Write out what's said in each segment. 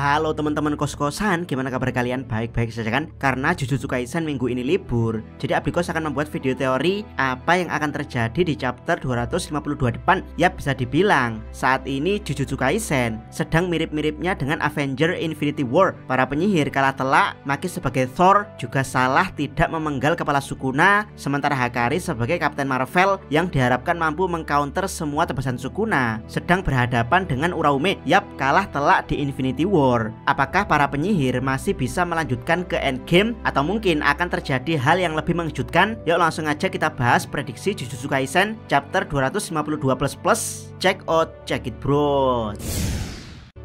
Halo teman-teman kos-kosan, gimana kabar kalian? Baik-baik saja kan? Karena Jujutsu Kaisen minggu ini libur, jadi Abikos akan membuat video teori apa yang akan terjadi di chapter 252 depan. Ya, bisa dibilang saat ini Jujutsu Kaisen sedang mirip-miripnya dengan Avenger Infinity War. Para penyihir kalah telak, Maki sebagai Thor juga salah tidak memenggal kepala Sukuna, sementara Hakari sebagai Kapten Marvel yang diharapkan mampu mengcounter semua tebasan Sukuna sedang berhadapan dengan Uraume. Yap, kalah telak di Infinity War. Apakah para penyihir masih bisa melanjutkan ke endgame atau mungkin akan terjadi hal yang lebih mengejutkan? Yuk langsung aja kita bahas prediksi Jujutsu Kaisen chapter 252++. Check out, check it bro.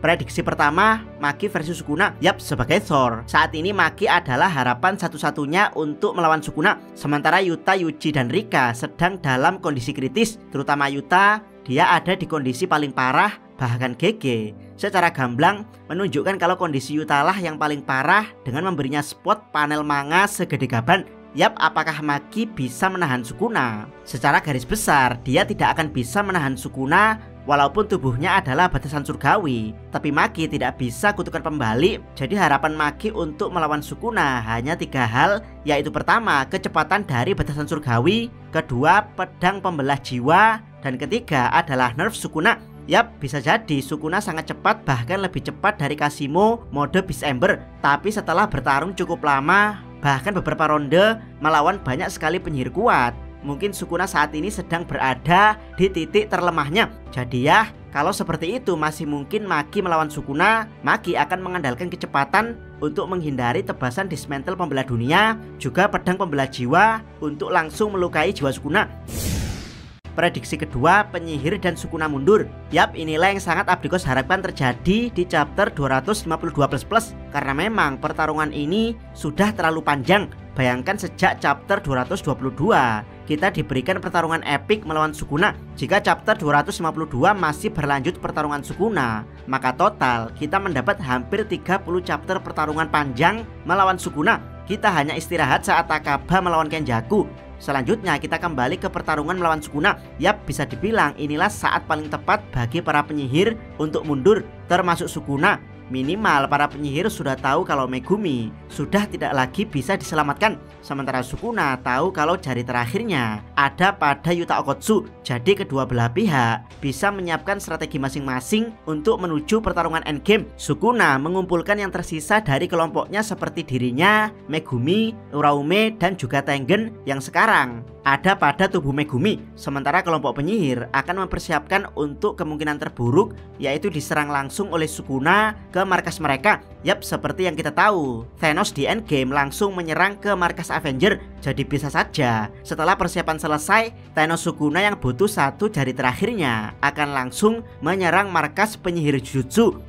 Prediksi pertama, Maki versus Sukuna. Yap, sebagai Thor, saat ini Maki adalah harapan satu-satunya untuk melawan Sukuna. Sementara Yuta, Yuji, dan Rika sedang dalam kondisi kritis. Terutama Yuta, dia ada di kondisi paling parah. Bahkan GG secara gamblang menunjukkan kalau kondisi Yuta lah yang paling parah dengan memberinya spot panel manga segede gaban. Yap, apakah Maki bisa menahan Sukuna? Secara garis besar, dia tidak akan bisa menahan Sukuna walaupun tubuhnya adalah batasan surgawi. Tapi Maki tidak bisa kutukan pembalik. Jadi harapan Maki untuk melawan Sukuna hanya 3 hal, yaitu pertama, kecepatan dari batasan surgawi, kedua, pedang pembelah jiwa, dan ketiga adalah nerf Sukuna. Yap, bisa jadi Sukuna sangat cepat, bahkan lebih cepat dari Kashimo mode Beast Ember. Tapi setelah bertarung cukup lama, bahkan beberapa ronde melawan banyak sekali penyihir kuat, mungkin Sukuna saat ini sedang berada di titik terlemahnya. Jadi ya, kalau seperti itu masih mungkin Maki melawan Sukuna. Maki akan mengandalkan kecepatan untuk menghindari tebasan dismantle pembelah dunia, juga pedang pembelah jiwa untuk langsung melukai jiwa Sukuna. Prediksi kedua, penyihir dan Sukuna mundur. Yap, inilah yang sangat Abikos harapkan terjadi di chapter 252++. Karena memang pertarungan ini sudah terlalu panjang. Bayangkan sejak chapter 222 kita diberikan pertarungan epic melawan Sukuna. Jika chapter 252 masih berlanjut pertarungan Sukuna, maka total kita mendapat hampir 30 chapter pertarungan panjang melawan Sukuna. Kita hanya istirahat saat Takaba melawan Kenjaku. Selanjutnya kita kembali ke pertarungan melawan Sukuna. Yap, bisa dibilang inilah saat paling tepat bagi para penyihir untuk mundur, termasuk Sukuna. Minimal para penyihir sudah tahu kalau Megumi sudah tidak lagi bisa diselamatkan. Sementara Sukuna tahu kalau jari terakhirnya ada pada Yuta Okkotsu. Jadi kedua belah pihak bisa menyiapkan strategi masing-masing untuk menuju pertarungan endgame. Sukuna mengumpulkan yang tersisa dari kelompoknya seperti dirinya, Megumi, Uraume, dan juga Tengen yang sekarang ada pada tubuh Megumi. Sementara kelompok penyihir akan mempersiapkan untuk kemungkinan terburuk, yaitu diserang langsung oleh Sukuna ke markas mereka. Yap, seperti yang kita tahu, Thanos di endgame langsung menyerang ke markas Avenger. Jadi bisa saja setelah persiapan selesai, Thanos Sukuna yang butuh satu jari terakhirnya akan langsung menyerang markas penyihir Jujutsu.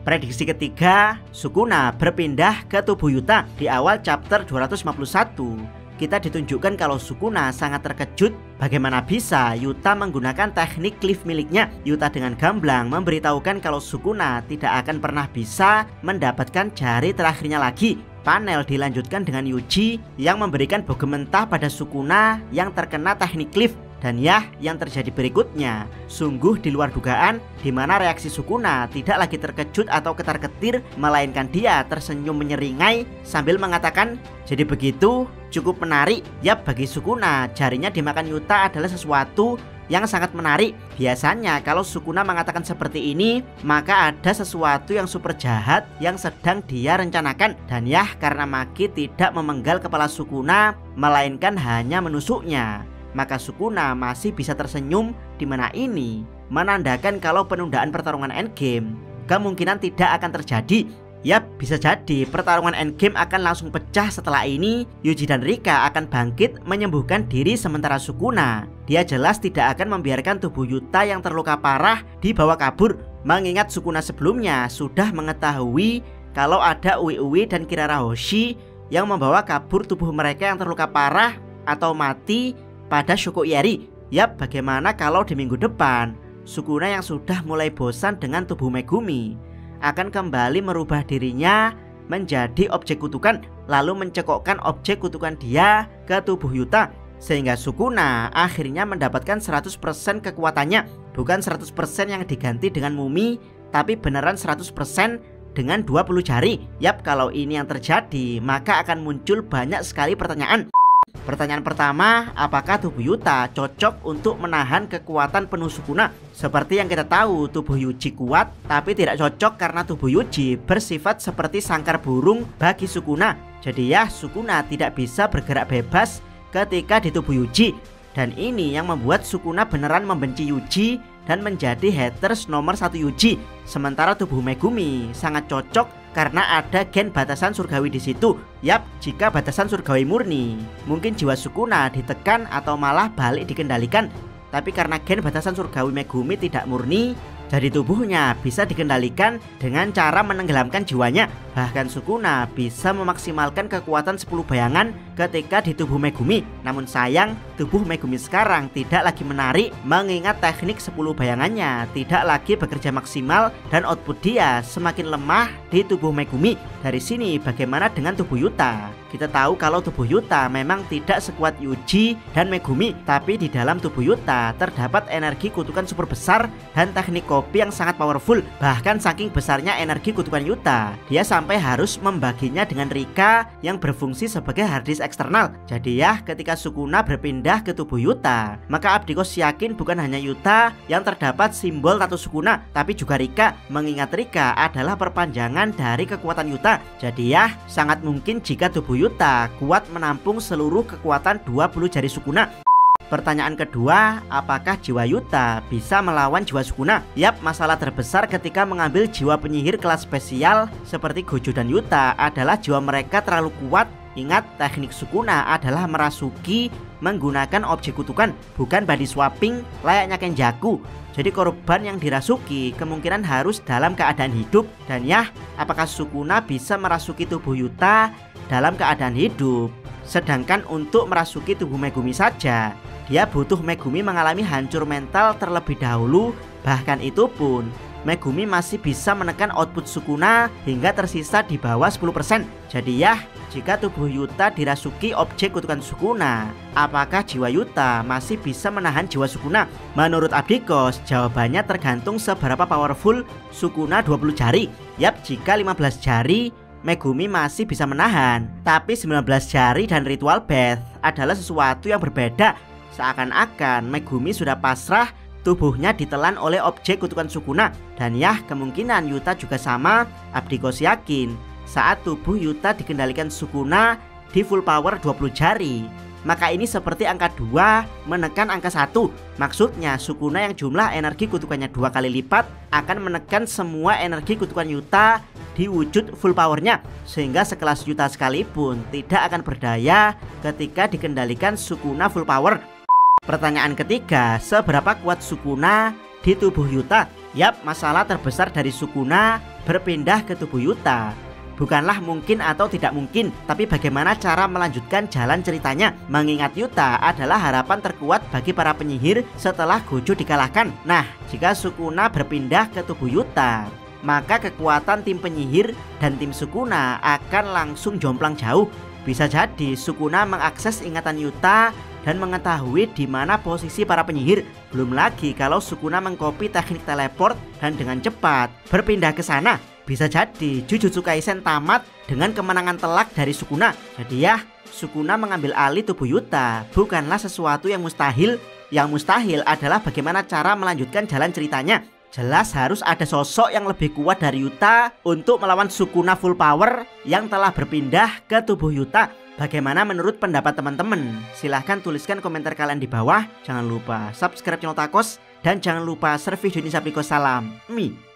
Prediksi ketiga, Sukuna berpindah ke tubuh Yuta. Di awal chapter 251 kita ditunjukkan kalau Sukuna sangat terkejut bagaimana bisa Yuta menggunakan teknik cliff miliknya. Yuta dengan gamblang memberitahukan kalau Sukuna tidak akan pernah bisa mendapatkan jari terakhirnya lagi. Panel dilanjutkan dengan Yuji yang memberikan boge mentah pada Sukuna yang terkena teknik cliff. Dan ya, yang terjadi berikutnya sungguh di luar dugaan, di mana reaksi Sukuna tidak lagi terkejut atau ketar-ketir, melainkan dia tersenyum menyeringai sambil mengatakan, "Jadi begitu, cukup menarik." Yap, bagi Sukuna, jarinya dimakan Yuta adalah sesuatu yang sangat menarik. Biasanya kalau Sukuna mengatakan seperti ini, maka ada sesuatu yang super jahat yang sedang dia rencanakan. Dan ya, karena Maki tidak memenggal kepala Sukuna, melainkan hanya menusuknya, maka Sukuna masih bisa tersenyum, di mana ini menandakan kalau penundaan pertarungan endgame kemungkinan tidak akan terjadi. Yap, bisa jadi pertarungan endgame akan langsung pecah. Setelah ini Yuji dan Rika akan bangkit menyembuhkan diri, sementara Sukuna, dia jelas tidak akan membiarkan tubuh Yuta yang terluka parah dibawa kabur. Mengingat Sukuna sebelumnya sudah mengetahui kalau ada Uwi-Uwi dan Kirara Hoshi yang membawa kabur tubuh mereka yang terluka parah atau mati pada Shokoyari. Yap, bagaimana kalau di minggu depan Sukuna yang sudah mulai bosan dengan tubuh Megumi akan kembali merubah dirinya menjadi objek kutukan, lalu mencekokkan objek kutukan dia ke tubuh Yuta. Sehingga Sukuna akhirnya mendapatkan 100% kekuatannya. Bukan 100% yang diganti dengan Mumi, tapi beneran 100% dengan 20 jari. Yap, kalau ini yang terjadi, maka akan muncul banyak sekali pertanyaan. Pertanyaan pertama, apakah tubuh Yuta cocok untuk menahan kekuatan penuh Sukuna? Seperti yang kita tahu, tubuh Yuji kuat, tapi tidak cocok karena tubuh Yuji bersifat seperti sangkar burung bagi Sukuna. Jadi ya, Sukuna tidak bisa bergerak bebas ketika di tubuh Yuji. Dan ini yang membuat Sukuna beneran membenci Yuji dan menjadi haters nomor 1 Yuji. Sementara tubuh Megumi sangat cocok karena ada gen batasan surgawi di situ. Yap, jika batasan surgawi murni, mungkin jiwa Sukuna ditekan atau malah balik dikendalikan. Tapi karena gen batasan surgawi Megumi tidak murni, jadi tubuhnya bisa dikendalikan dengan cara menenggelamkan jiwanya. Bahkan Sukuna bisa memaksimalkan kekuatan 10 bayangan ketika di tubuh Megumi. Namun sayang, tubuh Megumi sekarang tidak lagi menarik, mengingat teknik 10 bayangannya tidak lagi bekerja maksimal dan output dia semakin lemah di tubuh Megumi. Dari sini bagaimana dengan tubuh Yuta? Kita tahu kalau tubuh Yuta memang tidak sekuat Yuji dan Megumi, tapi di dalam tubuh Yuta terdapat energi kutukan super besar dan teknik kopi yang sangat powerful. Bahkan saking besarnya energi kutukan Yuta, dia sampai harus membaginya dengan Rika yang berfungsi sebagai harddisk eksternal. Jadi ya, ketika Sukuna berpindah ke tubuh Yuta, maka Abdikos yakin bukan hanya Yuta yang terdapat simbol tato Sukuna, tapi juga Rika, mengingat Rika adalah perpanjangan dari kekuatan Yuta. Jadi ya, sangat mungkin jika tubuh Yuta kuat menampung seluruh kekuatan 20 jari Sukuna. Pertanyaan kedua, apakah jiwa Yuta bisa melawan jiwa Sukuna? Yap, masalah terbesar ketika mengambil jiwa penyihir kelas spesial seperti Gojo dan Yuta adalah jiwa mereka terlalu kuat. Ingat, teknik Sukuna adalah merasuki menggunakan objek kutukan, bukan body swapping layaknya Kenjaku. Jadi korban yang dirasuki kemungkinan harus dalam keadaan hidup. Dan ya, apakah Sukuna bisa merasuki tubuh Yuta dalam keadaan hidup? Sedangkan untuk merasuki tubuh Megumi saja, dia butuh Megumi mengalami hancur mental terlebih dahulu. Bahkan itu pun Megumi masih bisa menekan output Sukuna hingga tersisa di bawah 10%. Jadi ya, jika tubuh Yuta dirasuki objek kutukan Sukuna, apakah jiwa Yuta masih bisa menahan jiwa Sukuna? Menurut Abdikos, jawabannya tergantung seberapa powerful Sukuna 20 jari. Yap, jika 15 jari Megumi masih bisa menahan, tapi 19 jari dan ritual bath adalah sesuatu yang berbeda. Seakan-akan Megumi sudah pasrah, tubuhnya ditelan oleh objek kutukan Sukuna. Dan ya, kemungkinan Yuta juga sama. Abdikos yakin saat tubuh Yuta dikendalikan Sukuna di full power 20 jari, maka ini seperti angka 2 menekan angka 1. Maksudnya Sukuna yang jumlah energi kutukannya 2 kali lipat akan menekan semua energi kutukan Yuta di wujud full powernya, sehingga sekelas Yuta sekalipun tidak akan berdaya ketika dikendalikan Sukuna full power. Pertanyaan ketiga, seberapa kuat Sukuna di tubuh Yuta? Yap, masalah terbesar dari Sukuna berpindah ke tubuh Yuta bukanlah mungkin atau tidak mungkin, tapi bagaimana cara melanjutkan jalan ceritanya. Mengingat Yuta adalah harapan terkuat bagi para penyihir setelah Gojo dikalahkan. Nah, jika Sukuna berpindah ke tubuh Yuta, maka kekuatan tim penyihir dan tim Sukuna akan langsung jomplang jauh. Bisa jadi Sukuna mengakses ingatan Yuta dan mengetahui di mana posisi para penyihir. Belum lagi kalau Sukuna mengcopy teknik teleport dan dengan cepat berpindah ke sana. Bisa jadi Jujutsu Kaisen tamat dengan kemenangan telak dari Sukuna. Jadi ya, Sukuna mengambil alih tubuh Yuta bukanlah sesuatu yang mustahil. Yang mustahil adalah bagaimana cara melanjutkan jalan ceritanya. Jelas harus ada sosok yang lebih kuat dari Yuta untuk melawan Sukuna full power yang telah berpindah ke tubuh Yuta. Bagaimana menurut pendapat teman-teman? Silahkan tuliskan komentar kalian di bawah. Jangan lupa subscribe channel Takos dan jangan lupa share video ini. Salam Mi.